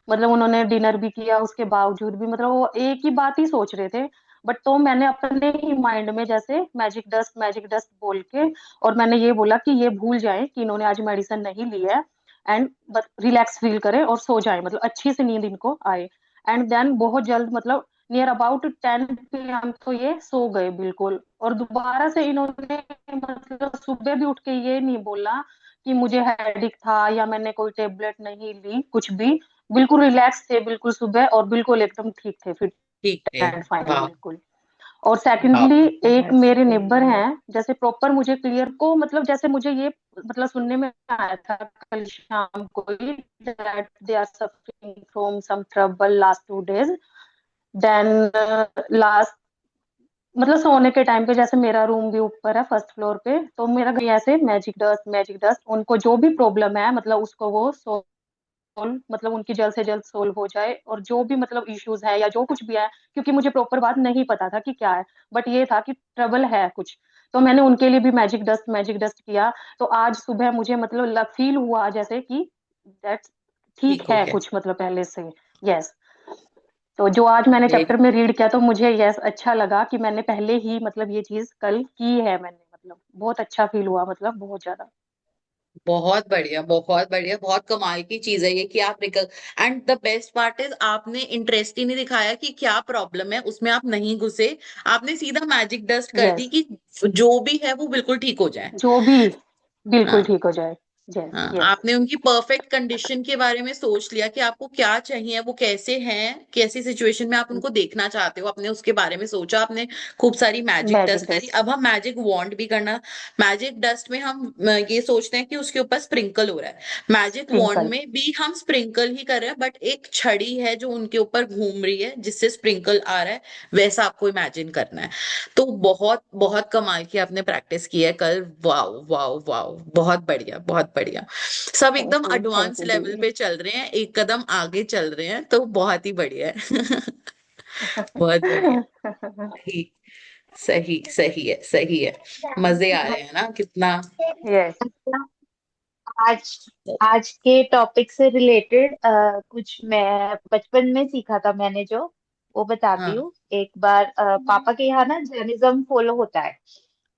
मतलब उन्होंने डिनर भी किया उसके बावजूद भी मतलब वो एक ही बात ही सोच रहे थे। बट तो मैंने अपने ही माइंड में जैसे मैजिक डस्ट बोल के और मैंने ये बोला कि ये भूल जाएं कि इन्होंने आज मेडिसिन नहीं ली है, एंड बस रिलैक्स फील करें और सो जाएं, मतलब अच्छी से नींद इनको आए। एंड देन बहुत जल्द मतलब नियर अबाउट 10 PM तो ये सो गए बिल्कुल। और दोबारा से इन्होंने मतलब सुबह भी उठ के ये नहीं बोला कि मुझे हेडेक था या मैंने कोई टेबलेट नहीं ली, कुछ भी। बिल्कुल रिलैक्स थे बिल्कुल सुबह, और बिल्कुल एकदम ठीक थे, फिट ठीक है। एंड फाइन वाह। बिल्कुल। और वाह। सेकंडली एक दैट्स मेरे नेबर ग्रेट। हैं, जैसे प्रॉपर मुझे क्लियर को मतलब जैसे मुझे ये मतलब सुनने में आया था कल शाम को ही that they are suffering from some trouble last 2 days. Then last मतलब सोने के टाइम पे जैसे मेरा रूम भी ऊपर है फर्स्ट फ्लोर पे, तो मेरा घर ऐसे मैजिक डस्ट उनको जो भी प्रॉब्लम है मतलब उसको वो सोल्व मतलब उनकी जल्द से जल्द सोल्व हो जाए, और जो भी मतलब इश्यूज है या जो कुछ भी है, क्योंकि मुझे प्रॉपर बात नहीं पता था कि क्या है, बट ये था कि ट्रबल है कुछ। तो मैंने उनके लिए भी मैजिक डस्ट किया। तो आज सुबह मुझे मतलब फील हुआ जैसे कि दैट्स ठीक ठीक हो है गया। कुछ मतलब पहले से। यस। तो जो आज मैंने ये चैप्टर में रीड किया तो मुझे यस अच्छा लगा कि मैंने पहले ही मतलब ये चीज कल की है मैंने, मतलब बहुत अच्छा फील हुआ मतलब बहुत ज्यादा। बहुत बढ़िया, बहुत बढ़िया, बहुत कमाल की चीज है ये कि आप निकल। And the best part is आपने इंटरेस्ट ही नहीं दिखाया कि क्या प्रॉब्लम है, उसमें आप नहीं घुसे। आपने सीधा मैजिक डस्ट कर दी यस। कि जो भी है वो बिल्कुल ठीक हो जाए। जो भी बिल्कुल हाँ। ठीक हो जाए। यस। हाँ, यस। आपने उनकी परफेक्ट कंडीशन के बारे में सोच लिया कि आपको क्या चाहिए, वो कैसे हैं, कैसी सिचुएशन में आप उनको देखना चाहते हो, आपने उसके बारे में सोचा, आपने खूब सारी मैजिक मैजिक डस्ट करी। डस्ट। अब हम मैजिक वॉन्ड भी करना। मैजिक डस्ट में हम ये सोचते हैं कि उसके ऊपर स्प्रिंकल हो रहा है। Magic wand sprinkle. में भी हम स्प्रिंकल ही कर रहे हैं, बट एक छड़ी है जो उनके ऊपर घूम रही है जिससे स्प्रिंकल आ रहा है। वैसा आपको इमेजिन करना है। तो बहुत बहुत कमाल की आपने प्रैक्टिस की है कल। वाओ वाओ वाओ, बहुत बढ़िया, बहुत बढ़िया। सब एकदम थैंक एडवांस यू लेवल दी। पे चल रहे हैं, एक कदम आगे चल रहे हैं, तो बहुत ही बढ़िया है। बहुत बढ़िया। ठीक। सही, सही है, सही है। मजे आ रहे हैं ना कितना? यस। आज आज के टॉपिक से रिलेटेड कुछ मैं बचपन में सीखा था मैंने, जो वो बताती हाँ। हूँ। एक बार पापा के यहाँ ना जैनिज्म फॉलो होता है।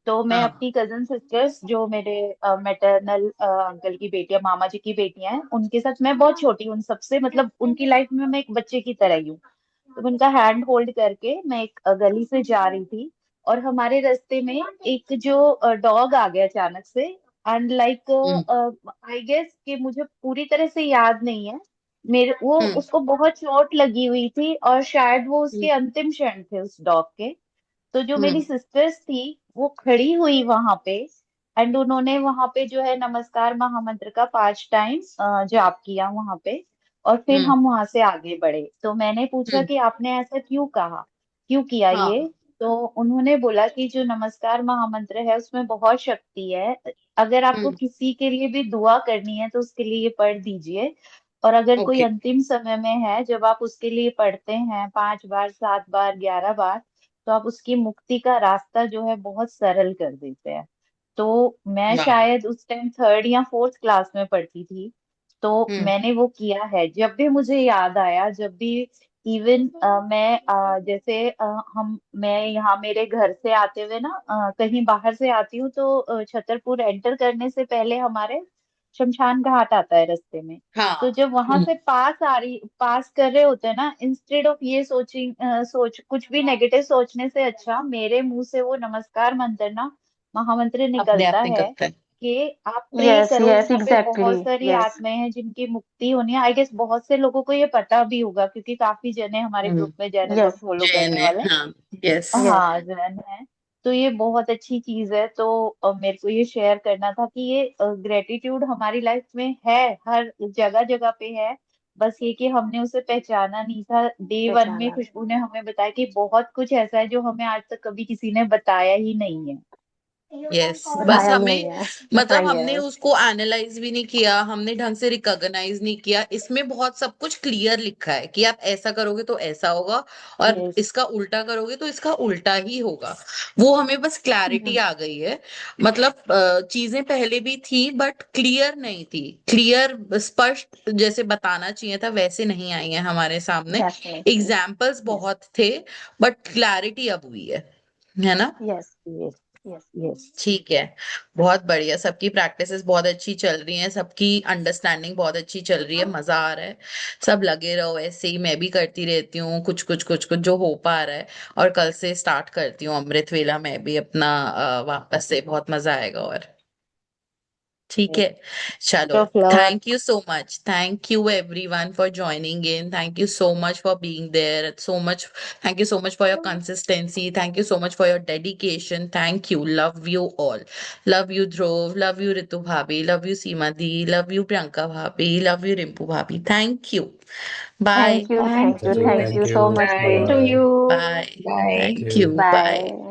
तो मैं हाँ अपनी कजन सिस्टर्स जो मेरे मैटरनल अंकल की बेटियां, मामा जी की बेटियां हैं, उनके साथ मैं बहुत छोटी हूँ उन सबसे, मतलब उनकी लाइफ में मैं एक बच्चे की तरह ही हूँ। तो मैं उनका हैंड होल्ड करके मैं एक गली से जा रही थी, और हमारे रास्ते में एक जो डॉग आ गया अचानक से। And like hmm I guess कि मुझे पूरी तरह से याद नहीं है, मेरे वो हम्म उसको बहुत चोट लगी हुई थी, और शायद वो उसके हम्म अंतिम क्षण थे उस डॉग के। तो जो मेरी हम्म सिस्टर्स थी वो खड़ी हुई वहां पे, एंड उन्होंने वहां पे जो है नमस्कार महामंत्र का 5 टाइम जाप किया वहां पे। और फिर हम्म हम वहां से आगे बढ़े, तो मैंने पूछा हम्म, कि आपने ऐसा क्यों कहा, क्यों किया ये। हाँ तो उन्होंने बोला कि जो नमस्कार महामंत्र है उसमें बहुत शक्ति है, अगर आपको हम्म किसी के लिए भी दुआ करनी है तो उसके लिए ये पढ़ दीजिए। और अगर कोई ओके अंतिम समय में है, जब आप उसके लिए पढ़ते हैं 5 बार, 7 बार, 11 बार, तो आप उसकी मुक्ति का रास्ता जो है बहुत सरल कर देते हैं। तो मैं वाह शायद उस टाइम 3rd या 4th क्लास में पढ़ती थी। तो हम्म मैंने वो किया है, जब भी मुझे याद आया, जब भी इवन मैं जैसे हम मैं यहाँ मेरे घर से आते हुए ना कहीं बाहर से आती हूँ, तो छतरपुर एंटर करने से पहले हमारे शमशान घाट आता है रास्ते में। तो हाँ जब वहां से पास कर रहे होते हैं ना, इंस्टेड ऑफ ये सोच कुछ भी नेगेटिव सोचने से अच्छा मेरे मुंह से वो नमस्कार मंत्र ना, महामंत्र अपने निकलता आप है निकलता है कि आप प्रे यस करो, यस वहां पे एग्जैक्टली। बहुत सारी यस। आत्माएं हैं जिनकी मुक्ति होनी है। आई गेस बहुत से लोगों को ये पता भी होगा, क्योंकि काफी जने हमारे हम्म ग्रुप में जैनिज्म यस फॉलो जैन करने है वाले। हाँ यस यस। हाँ, जैन है। तो ये बहुत अच्छी चीज है, तो मेरे को ये शेयर करना था कि ये ग्रेटिट्यूड हमारी लाइफ में है, हर जगह जगह पे है। बस ये कि हमने उसे पहचाना नहीं था। डे 1 में पहचाना। खुशबू ने हमें बताया कि बहुत कुछ ऐसा है जो हमें आज तक कभी किसी ने बताया ही नहीं है। यस बस बताया ही हमें नहीं है। मतलब हमने यस। उसको एनालाइज भी नहीं किया, हमने ढंग से रिकॉग्नाइज नहीं किया। इसमें बहुत सब कुछ क्लियर लिखा है कि आप ऐसा करोगे तो ऐसा होगा, और यस। इसका उल्टा करोगे तो इसका उल्टा ही होगा। वो हमें बस क्लैरिटी आ गई है। मतलब चीजें पहले भी थी बट क्लियर नहीं थी, क्लियर स्पष्ट जैसे बताना चाहिए था वैसे नहीं आई है हमारे सामने। डेफिनेटली। Examples yes. बहुत थे बट क्लैरिटी अब हुई है ना। यस। यस। यस। यस। ठीक है, बहुत बढ़िया। सबकी प्रैक्टिसेस बहुत अच्छी चल रही हैं, सबकी अंडरस्टैंडिंग बहुत अच्छी चल रही है, मजा आ रहा है। सब लगे रहो ऐसे ही, मैं भी करती रहती हूँ कुछ कुछ कुछ कुछ जो हो पा रहा है। और कल से स्टार्ट करती हूँ अमृत वेला मैं भी अपना वापस से, बहुत मजा आएगा। और ठीक है, चलो। Of luck. Thank you so much, thank you everyone for joining in, thank you so much for being there so much, thank you so much for your consistency, thank you so much for your dedication, thank you, love you all, love you Dhruv, love you Ritu bhabhi, love you Seema di, love you Priyanka bhabhi, love you Rimpu bhabhi, thank you, bye thank you. Thank thank you. You. चलिए thank thank you you. So much bye same प्रिय। Too bye. You. bye, bye. Thank thank you. you, bye. Bye.